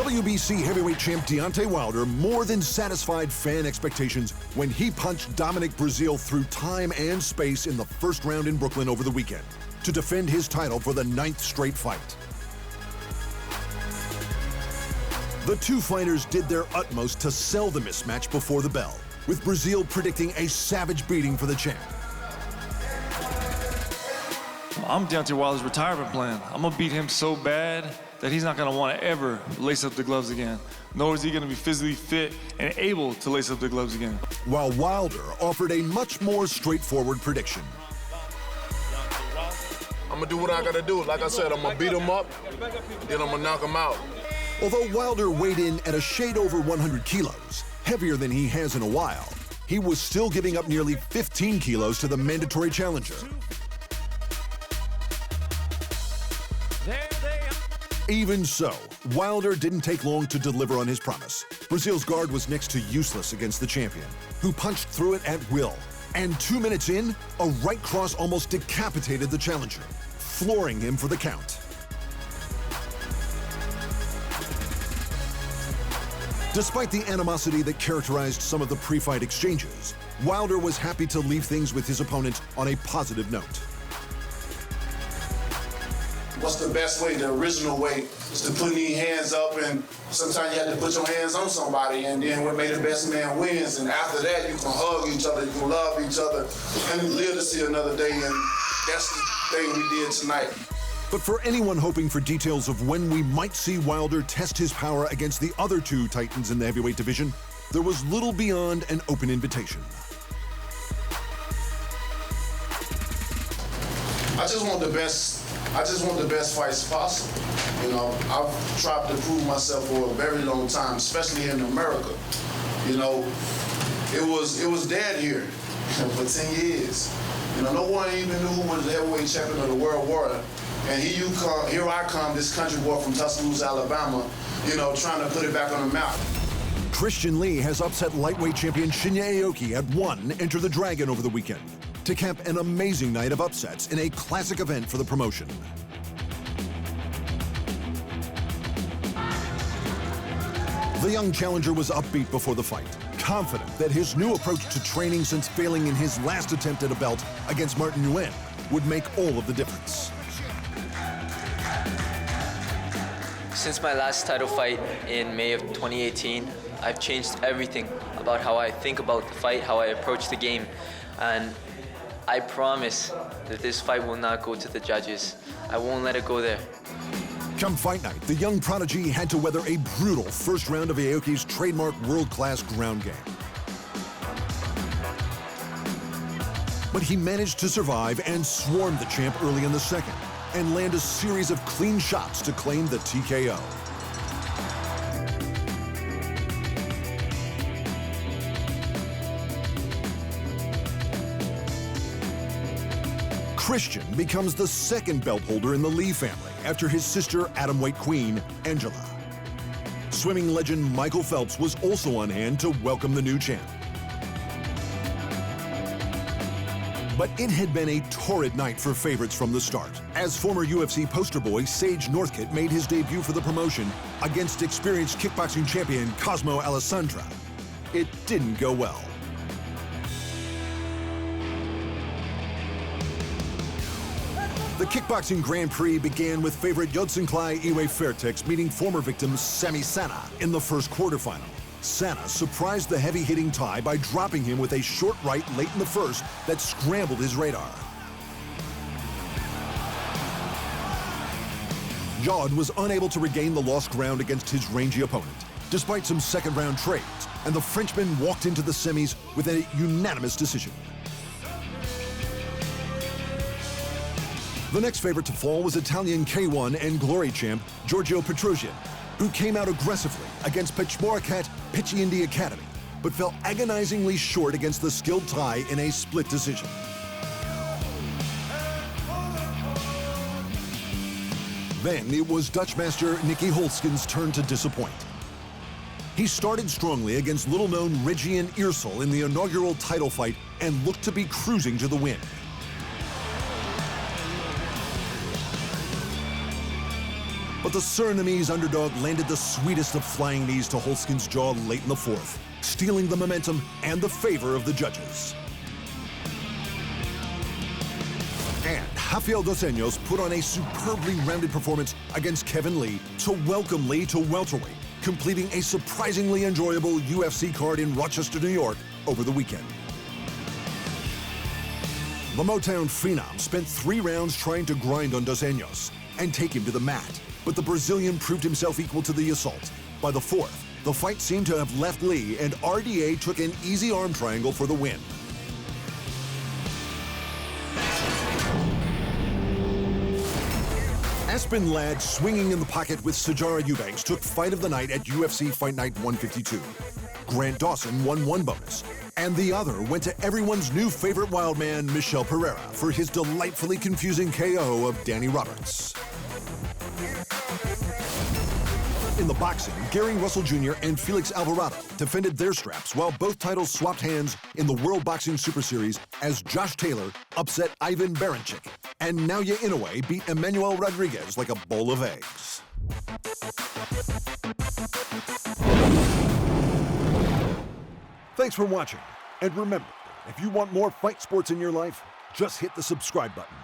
WBC heavyweight champ Deontay Wilder more than satisfied fan expectations when he punched Dominic Breazeale through time and space in the first round in Brooklyn over the weekend to defend his title for the 9th straight fight. The two fighters did their utmost to sell the mismatch before the bell, with Breazeale predicting a savage beating for the champ. I'm Deontay Wilder's retirement plan. I'm gonna beat him so bad that he's not gonna wanna ever lace up the gloves again, nor is he gonna be physically fit and able to lace up the gloves again. While Wilder offered a much more straightforward prediction. I'm gonna do what I gotta do. Like I said, I'm gonna beat him up, then I'm gonna knock him out. Although Wilder weighed in at a shade over 100 kilos, heavier than he has in a while, he was still giving up nearly 15 kilos to the mandatory challenger. Even so, Wilder didn't take long to deliver on his promise. Breazeale's guard was next to useless against the champion, who punched through it at will. And 2 minutes in, a right cross almost decapitated the challenger, flooring him for the count. Despite the animosity that characterized some of the pre-fight exchanges, Wilder was happy to leave things with his opponent on a positive note. What's the best way? The original way is to put these hands up, and sometimes you have to put your hands on somebody, and then what made the best man wins. And after that, you can hug each other, you can love each other, and live to see another day. And that's the thing we did tonight. But for anyone hoping for details of when we might see Wilder test his power against the other two titans in the heavyweight division, there was little beyond an open invitation. I just want the best fights possible. You know, I've tried to prove myself for a very long time, especially in America. You know, it was dead here for 10 years. You know, no one even knew who was the heavyweight champion of the world war. And here I come, this country boy from Tuscaloosa, Alabama, you know, trying to put it back on the map. Christian Lee has upset lightweight champion Shinya Aoki at 1 Enter the Dragon over the weekend, to cap an amazing night of upsets in a classic event for the promotion. The young challenger was upbeat before the fight, confident that his new approach to training since failing in his last attempt at a belt against Martin Nguyen would make all of the difference. Since my last title fight in May of 2018, I've changed everything about how I think about the fight, how I approach the game, and I promise that this fight will not go to the judges. I won't let it go there. Come fight night, the young prodigy had to weather a brutal first round of Aoki's trademark world-class ground game. But he managed to survive and swarm the champ early in the second, and land a series of clean shots to claim the TKO. Christian becomes the second belt holder in the Lee family after his sister atomweight queen, Angela. Swimming legend Michael Phelps was also on hand to welcome the new champ. But it had been a torrid night for favorites from the start, as former UFC poster boy Sage Northcutt made his debut for the promotion against experienced kickboxing champion Cosmo Alessandra. It didn't go well. The kickboxing Grand Prix began with favorite Yodsanklai Iwe Fairtex meeting former victim Sami Sana in the first quarterfinal. Sana surprised the heavy-hitting Thai by dropping him with a short right late in the first that scrambled his radar. Yod was unable to regain the lost ground against his rangy opponent, despite some second-round trades, and the Frenchman walked into the semis with a unanimous decision. The next favorite to fall was Italian K1 and Glory champ Giorgio Petrosian, who came out aggressively against Pechmorakat Pichiyindi Academy, but fell agonizingly short against the skilled Thai in a split decision. Then it was Dutch master Nicky Holskin's turn to disappoint. He started strongly against little-known Regian Earsel in the inaugural title fight and looked to be cruising to the win. But the Surinamese underdog landed the sweetest of flying knees to Holtzkin's jaw late in the fourth, stealing the momentum and the favor of the judges. And Rafael dos Anjos put on a superbly rounded performance against Kevin Lee to welcome Lee to welterweight, completing a surprisingly enjoyable UFC card in Rochester, New York over the weekend. The Motown Phenom spent 3 rounds trying to grind on dos Anjos and take him to the mat, but the Brazilian proved himself equal to the assault. By the fourth, the fight seemed to have left Lee, and RDA took an easy arm triangle for the win. Aspen Ladd swinging in the pocket with Sijara Eubanks took fight of the night at UFC Fight Night 152. Grant Dawson won one bonus, and the other went to everyone's new favorite wild man, Michel Pereira, for his delightfully confusing KO of Danny Roberts. In the boxing, Gary Russell Jr. and Felix Alvarado defended their straps while both titles swapped hands in the World Boxing Super Series as Josh Taylor upset Ivan Baranchyk, and Naoya Inoue beat Emmanuel Rodriguez like a bowl of eggs. Thanks for watching, and remember, if you want more fight sports in your life, just hit the subscribe button.